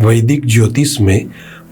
वैदिक ज्योतिष में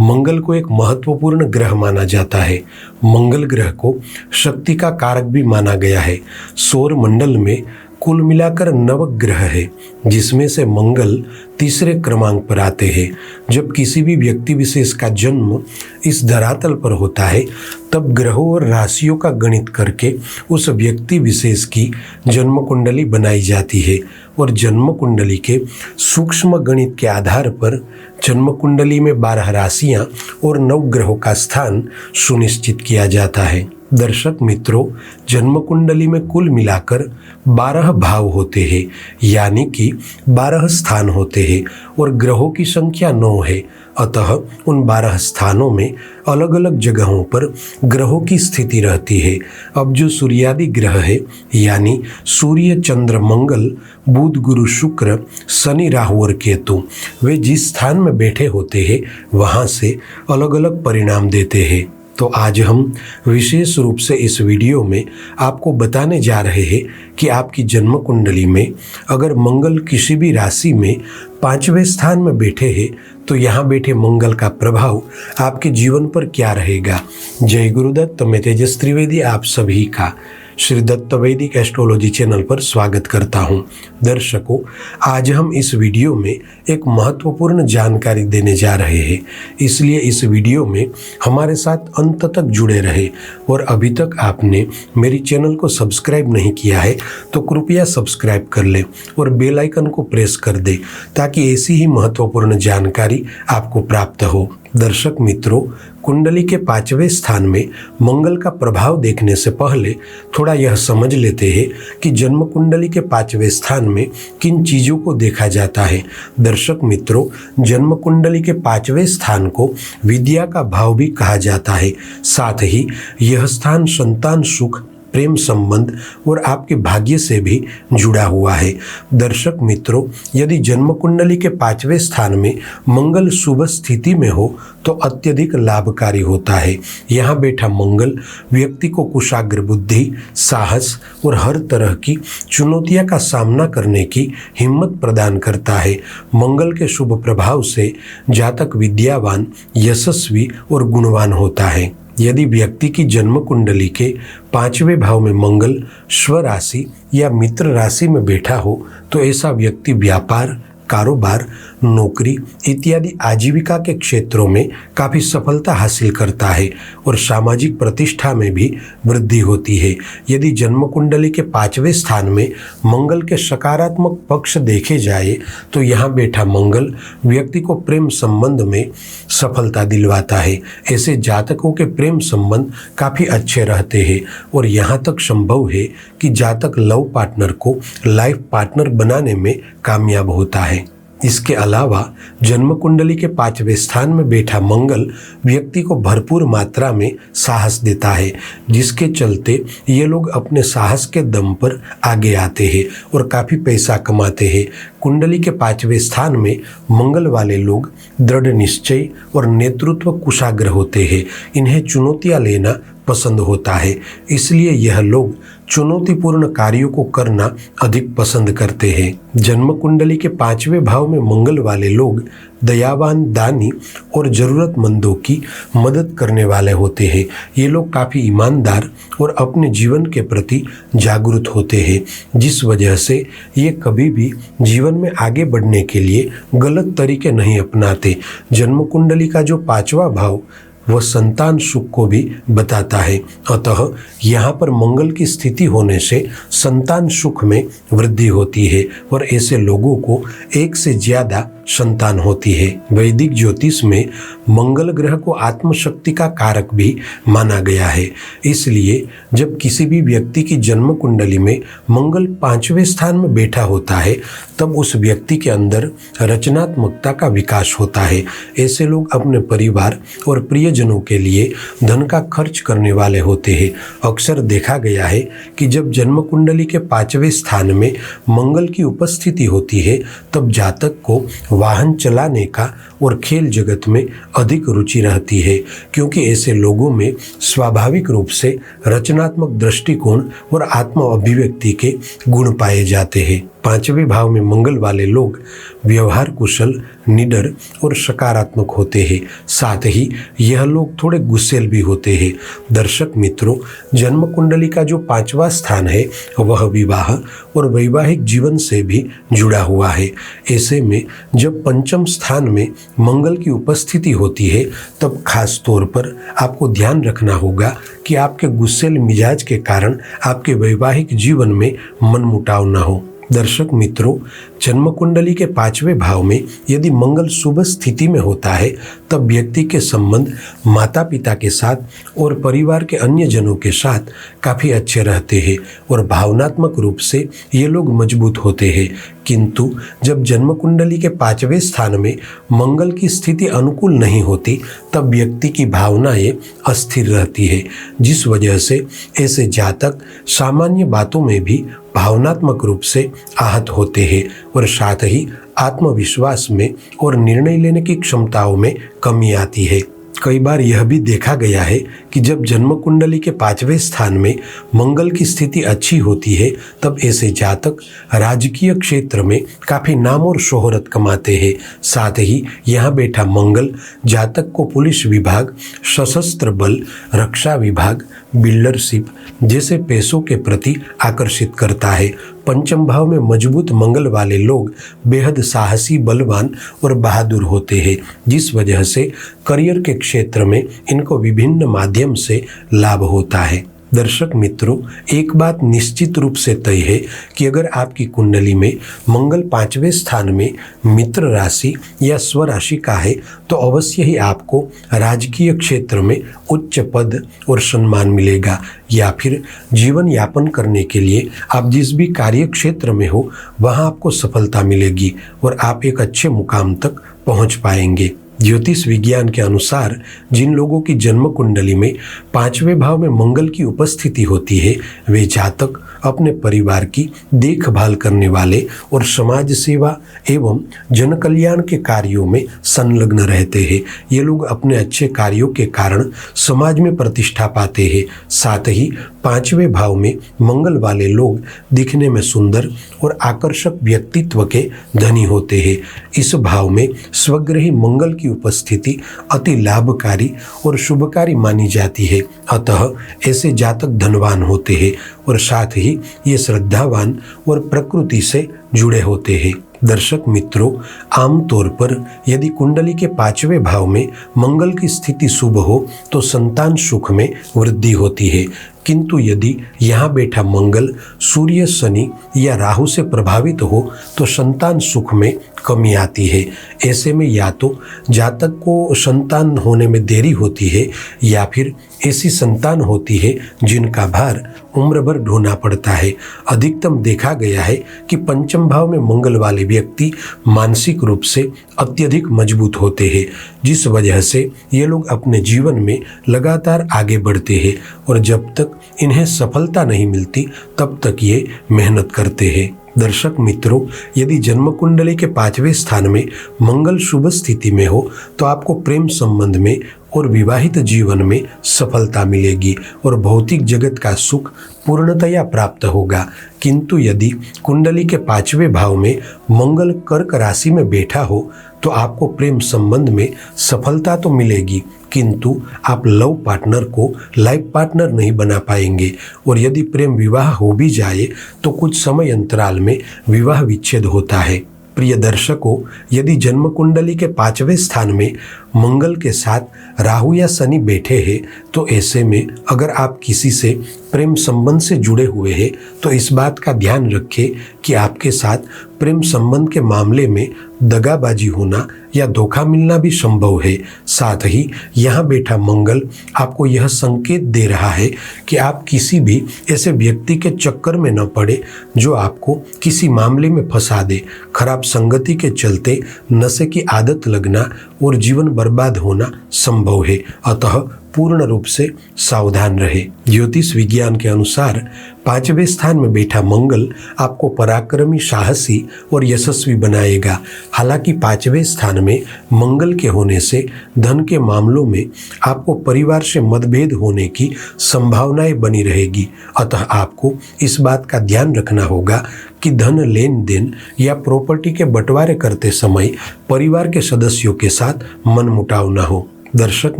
मंगल को एक महत्वपूर्ण ग्रह माना जाता है। मंगल ग्रह को शक्ति का कारक भी माना गया है। सौर मंडल में कुल मिलाकर 9 ग्रह है, जिसमें से मंगल तीसरे क्रमांक पर आते हैं। जब किसी भी व्यक्ति विशेष का जन्म इस धरातल पर होता है, तब ग्रहों और राशियों का गणित करके उस व्यक्ति विशेष की जन्म कुंडली बनाई जाती है और जन्म कुंडली के सूक्ष्म गणित के आधार पर जन्म कुंडली में 12 राशियां और 9 ग्रहों का स्थान सुनिश्चित किया जाता है। दर्शक मित्रों, जन्म कुंडली में कुल मिलाकर 12 भाव होते हैं, यानी कि 12 स्थान होते हैं और ग्रहों की संख्या 9 है। अतः उन 12 स्थानों में अलग अलग जगहों पर ग्रहों की स्थिति रहती है। अब जो सूर्यादि ग्रह है, यानी सूर्य, चंद्र, मंगल, बुध, गुरु, शुक्र, शनि, राहु और केतु, वे जिस स्थान में बैठे होते हैं वहाँ से अलग अलग परिणाम देते हैं। तो आज हम विशेष रूप से इस वीडियो में आपको बताने जा रहे हैं कि आपकी जन्म कुंडली में अगर मंगल किसी भी राशि में 5वें स्थान में बैठे हैं तो यहाँ बैठे मंगल का प्रभाव आपके जीवन पर क्या रहेगा। जय गुरुदत्त, मैं तेजस त्रिवेदी आप सभी का श्री दत्त वैदिक एस्ट्रोलॉजी चैनल पर स्वागत करता हूं। दर्शकों, आज हम इस वीडियो में एक महत्वपूर्ण जानकारी देने जा रहे हैं, इसलिए इस वीडियो में हमारे साथ अंत तक जुड़े रहे। और अभी तक आपने मेरी चैनल को सब्सक्राइब नहीं किया है तो कृपया सब्सक्राइब कर लें और बेल आइकन को प्रेस कर दें, ताकि ऐसी ही महत्वपूर्ण जानकारी आपको प्राप्त हो। दर्शक मित्रों, कुंडली के 5वें स्थान में मंगल का प्रभाव देखने से पहले थोड़ा यह समझ लेते हैं कि जन्म कुंडली के 5वें स्थान में किन चीज़ों को देखा जाता है। दर्शक मित्रों, जन्म कुंडली के 5वें स्थान को विद्या का भाव भी कहा जाता है। साथ ही यह स्थान संतान सुख, प्रेम संबंध और आपके भाग्य से भी जुड़ा हुआ है। दर्शक मित्रों, यदि जन्म कुंडली के 5वें स्थान में मंगल शुभ स्थिति में हो तो अत्यधिक लाभकारी होता है। यहाँ बैठा मंगल व्यक्ति को कुशाग्र बुद्धि, साहस और हर तरह की चुनौतियों का सामना करने की हिम्मत प्रदान करता है। मंगल के शुभ प्रभाव से जातक विद्यावान, यशस्वी और गुणवान होता है। यदि व्यक्ति की जन्म कुंडली के 5वें भाव में मंगल स्वराशि या मित्र राशि में बैठा हो तो ऐसा व्यक्ति व्यापार, कारोबार, नौकरी इत्यादि आजीविका के क्षेत्रों में काफ़ी सफलता हासिल करता है और सामाजिक प्रतिष्ठा में भी वृद्धि होती है। यदि जन्म कुंडली के 5वें स्थान में मंगल के सकारात्मक पक्ष देखे जाए तो यहाँ बैठा मंगल व्यक्ति को प्रेम संबंध में सफलता दिलवाता है। ऐसे जातकों के प्रेम संबंध काफ़ी अच्छे रहते हैं और यहाँ तक संभव है कि जातक लव पार्टनर को लाइफ पार्टनर बनाने में कामयाब होता है। इसके अलावा जन्म कुंडली के 5वें स्थान में बैठा मंगल व्यक्ति को भरपूर मात्रा में साहस देता है, जिसके चलते ये लोग अपने साहस के दम पर आगे आते हैं और काफ़ी पैसा कमाते हैं। कुंडली के 5वें स्थान में मंगल वाले लोग दृढ़ निश्चय और नेतृत्व कुशाग्र होते हैं। इन्हें चुनौतियाँ लेना पसंद होता है, इसलिए यह लोग चुनौतीपूर्ण कार्यों को करना अधिक पसंद करते हैं। जन्म कुंडली के 5वें भाव में मंगल वाले लोग दयावान, दानी और ज़रूरतमंदों की मदद करने वाले होते हैं। ये लोग काफ़ी ईमानदार और अपने जीवन के प्रति जागरूक होते हैं, जिस वजह से ये कभी भी जीवन में आगे बढ़ने के लिए गलत तरीके नहीं अपनाते। जन्म कुंडली का जो 5वां भाव वह संतान सुख को भी बताता है, अतः यहाँ पर मंगल की स्थिति होने से संतान सुख में वृद्धि होती है और ऐसे लोगों को एक से ज़्यादा संतान होती है। वैदिक ज्योतिष में मंगल ग्रह को आत्मशक्ति का कारक भी माना गया है, इसलिए जब किसी भी व्यक्ति की जन्म कुंडली में मंगल 5वें स्थान में बैठा होता है तब उस व्यक्ति के अंदर रचनात्मकता का विकास होता है। ऐसे लोग अपने परिवार और प्रियजनों के लिए धन का खर्च करने वाले होते हैं। अक्सर देखा गया है कि जब जन्म कुंडली के 5वें स्थान में मंगल की उपस्थिति होती है तब जातक को वाहन चलाने का और खेल जगत में अधिक रुचि रहती है, क्योंकि ऐसे लोगों में स्वाभाविक रूप से रचनात्मक दृष्टिकोण और आत्म अभिव्यक्ति के गुण पाए जाते हैं। पांचवें भाव में मंगल वाले लोग व्यवहार कुशल, निडर और सकारात्मक होते हैं। साथ ही यह लोग थोड़े गुस्सैल भी होते हैं। दर्शक मित्रों, जन्म कुंडली का जो पांचवा स्थान है वह विवाह और वैवाहिक जीवन से भी जुड़ा हुआ है। ऐसे में जब पंचम स्थान में मंगल की उपस्थिति होती है तब खास तौर पर आपको ध्यान रखना होगा कि आपके गुस्सैल मिजाज के कारण आपके वैवाहिक जीवन में मनमुटाव न हो। दर्शक मित्रों, जन्म कुंडली के पांचवें भाव में यदि मंगल शुभ स्थिति में होता है तब व्यक्ति के संबंध माता पिता के साथ और परिवार के अन्य जनों के साथ काफ़ी अच्छे रहते हैं और भावनात्मक रूप से ये लोग मजबूत होते हैं। किंतु जब जन्म कुंडली के पांचवें स्थान में मंगल की स्थिति अनुकूल नहीं होती तब व्यक्ति की भावनाएं अस्थिर रहती है, जिस वजह से ऐसे जातक सामान्य बातों में भी भावनात्मक रूप से आहत होते हैं और साथ ही आत्मविश्वास में और निर्णय लेने की क्षमताओं में कमी आती है। कई बार यह भी देखा गया है कि जब जन्म कुंडली के पांचवें स्थान में मंगल की स्थिति अच्छी होती है तब ऐसे जातक राजकीय क्षेत्र में काफ़ी नाम और शोहरत कमाते हैं। साथ ही यहाँ बैठा मंगल जातक को पुलिस विभाग, सशस्त्र बल, रक्षा विभाग, बिल्डरशिप जैसे पेशों के प्रति आकर्षित करता है। पंचम भाव में मजबूत मंगल वाले लोग बेहद साहसी, बलवान और बहादुर होते हैं, जिस वजह से करियर के क्षेत्र में इनको विभिन्न माध्यम से लाभ होता है। दर्शक मित्रों, एक बात निश्चित रूप से तय है कि अगर आपकी कुंडली में मंगल पांचवें स्थान में मित्र राशि या स्वराशि का है तो अवश्य ही आपको राजकीय क्षेत्र में उच्च पद और सम्मान मिलेगा, या फिर जीवन यापन करने के लिए आप जिस भी कार्य क्षेत्र में हो वहाँ आपको सफलता मिलेगी और आप एक अच्छे मुकाम तक पहुँच पाएंगे। ज्योतिष विज्ञान के अनुसार जिन लोगों की जन्म कुंडली में पांचवें भाव में मंगल की उपस्थिति होती है वे जातक अपने परिवार की देखभाल करने वाले और समाज सेवा एवं जन कल्याण के कार्यों में संलग्न रहते हैं। ये लोग अपने अच्छे कार्यों के कारण समाज में प्रतिष्ठा पाते हैं। साथ ही पांचवें भाव में मंगल वाले लोग दिखने में सुंदर और आकर्षक व्यक्तित्व के धनी होते हैं। इस भाव में स्वग्रही मंगल की उपस्थिति अति लाभकारी और शुभकारी मानी जाती है। अतः ऐसे जातक धनवान होते हैं और साथ ही ये श्रद्धावान और प्रकृति से जुड़े होते हैं। दर्शक मित्रों, आमतौर पर यदि कुंडली के पांचवें भाव में मंगल की स्थिति शुभ हो तो संतान सुख में वृद्धि होती है, किंतु यदि यहाँ बैठा मंगल सूर्य, शनि या राहु से प्रभावित हो तो संतान सुख में कमी आती है। ऐसे में या तो जातक को संतान होने में देरी होती है या फिर ऐसी संतान होती है जिनका भार उम्र भर ढोना पड़ता है। अधिकतम देखा गया है कि पंचम भाव में मंगल वाले व्यक्ति मानसिक रूप से अत्यधिक मजबूत होते हैं, जिस वजह से ये लोग अपने जीवन में लगातार आगे बढ़ते हैं और जब तक इन्हें सफलता नहीं मिलती तब तक ये मेहनत करते हैं। दर्शक मित्रों, यदि जन्म कुंडली के पांचवें स्थान में मंगल शुभ स्थिति में हो तो आपको प्रेम संबंध में और विवाहित जीवन में सफलता मिलेगी और भौतिक जगत का सुख पूर्णतया प्राप्त होगा। किंतु यदि कुंडली के पांचवें भाव में मंगल कर्क राशि में बैठा हो तो आपको प्रेम संबंध में सफलता तो मिलेगी, किंतु आप लव पार्टनर को लाइफ पार्टनर नहीं बना पाएंगे और यदि प्रेम विवाह हो भी जाए तो कुछ समय अंतराल में विवाह विच्छेद होता है। प्रिय दर्शकों, यदि जन्म कुंडली के पांचवें स्थान में मंगल के साथ राहु या शनि बैठे हैं तो ऐसे में अगर आप किसी से प्रेम संबंध से जुड़े हुए हैं तो इस बात का ध्यान रखें कि आपके साथ प्रेम संबंध के मामले में दगाबाजी होना या धोखा मिलना भी संभव है। साथ ही यहाँ बैठा मंगल आपको यह संकेत दे रहा है कि आप किसी भी ऐसे व्यक्ति के चक्कर में न पड़े जो आपको किसी मामले में फंसा दे। खराब संगति के चलते नशे की आदत लगना और जीवन बर्बाद होना संभव है। अतः पूर्ण रूप से सावधान रहे। ज्योतिष विज्ञान के अनुसार 5वें स्थान में बैठा मंगल आपको पराक्रमी, साहसी और यशस्वी बनाएगा। हालांकि 5वें स्थान में मंगल के होने से धन के मामलों में आपको परिवार से मतभेद होने की संभावनाएं बनी रहेगी। अतः आपको इस बात का ध्यान रखना होगा कि धन लेन देन या प्रॉपर्टी के बंटवारे करते समय परिवार के सदस्यों के साथ मनमुटाव न हो। दर्शक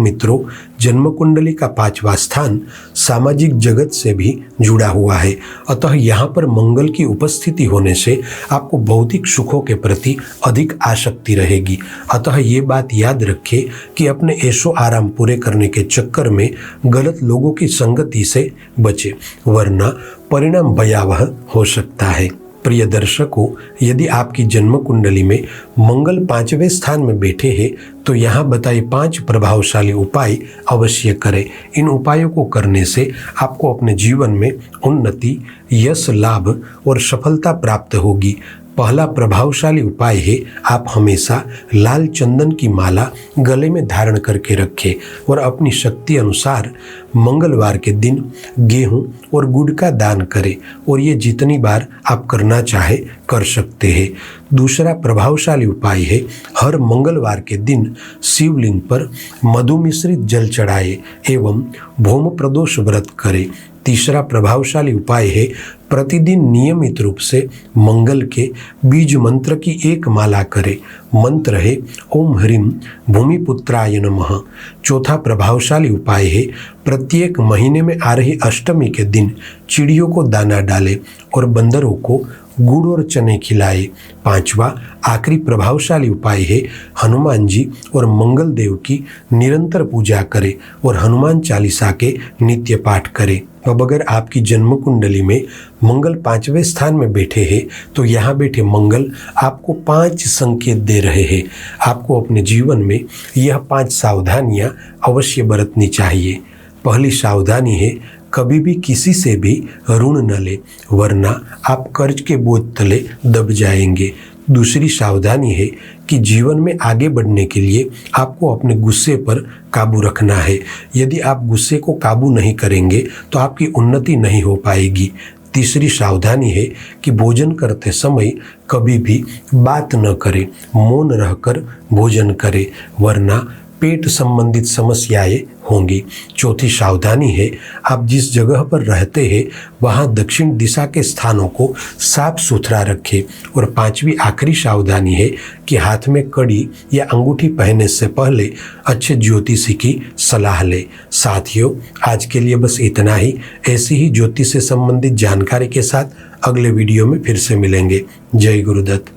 मित्रों, जन्म कुंडली का 5वां स्थान सामाजिक जगत से भी जुड़ा हुआ है। अतः यहाँ पर मंगल की उपस्थिति होने से आपको भौतिक सुखों के प्रति अधिक आसक्ति रहेगी। अतः ये बात याद रखें कि अपने ऐशो आराम पूरे करने के चक्कर में गलत लोगों की संगति से बचें, वरना परिणाम भयावह हो सकता है। प्रिय दर्शकों, यदि आपकी जन्म कुंडली में मंगल 5वें स्थान में बैठे हैं तो यहाँ बताए 5 प्रभावशाली उपाय अवश्य करें। इन उपायों को करने से आपको अपने जीवन में उन्नति, यश, लाभ और सफलता प्राप्त होगी। पहला प्रभावशाली उपाय है, आप हमेशा लाल चंदन की माला गले में धारण करके रखें और अपनी शक्ति अनुसार मंगलवार के दिन गेहूं और गुड़ का दान करें, और ये जितनी बार आप करना चाहे कर सकते हैं। दूसरा प्रभावशाली उपाय है, हर मंगलवार के दिन शिवलिंग पर मधु मिश्रित जल चढ़ाए एवं भौम प्रदोष व्रत करें। तीसरा प्रभावशाली उपाय है, प्रतिदिन नियमित रूप से मंगल के बीज मंत्र की एक माला करें। मंत्र है ओम ह्रीम भूमिपुत्राय नमः। चौथा प्रभावशाली उपाय है, प्रत्येक महीने में आ रही अष्टमी के दिन चिड़ियों को दाना डालें और बंदरों को गुड़ और चने खिलाए। पांचवा आखिरी प्रभावशाली उपाय है, हनुमान जी और मंगल देव की निरंतर पूजा करें और हनुमान चालीसा के नित्य पाठ करें। अब अगर आपकी जन्म कुंडली में मंगल 5वें स्थान में बैठे हैं तो यहाँ बैठे मंगल आपको 5 संकेत दे रहे हैं। आपको अपने जीवन में यह 5 सावधानियाँ अवश्य बरतनी चाहिए। पहली सावधानी है, कभी भी किसी से भी ऋण न ले, वरना आप कर्ज के बोझ तले दब जाएंगे। दूसरी सावधानी है कि जीवन में आगे बढ़ने के लिए आपको अपने गुस्से पर काबू रखना है। यदि आप गुस्से को काबू नहीं करेंगे तो आपकी उन्नति नहीं हो पाएगी। तीसरी सावधानी है कि भोजन करते समय कभी भी बात न करें, मौन रहकर भोजन करें, वरना पेट संबंधित समस्याएं होंगी। चौथी सावधानी है, आप जिस जगह पर रहते हैं वहां दक्षिण दिशा के स्थानों को साफ सुथरा रखें। और पांचवी आखिरी सावधानी है कि हाथ में कड़ी या अंगूठी पहनने से पहले अच्छे ज्योतिषी की सलाह लें। साथियों, आज के लिए बस इतना ही। ऐसी ही ज्योतिष से संबंधित जानकारी के साथ अगले वीडियो में फिर से मिलेंगे। जय गुरुदत्त।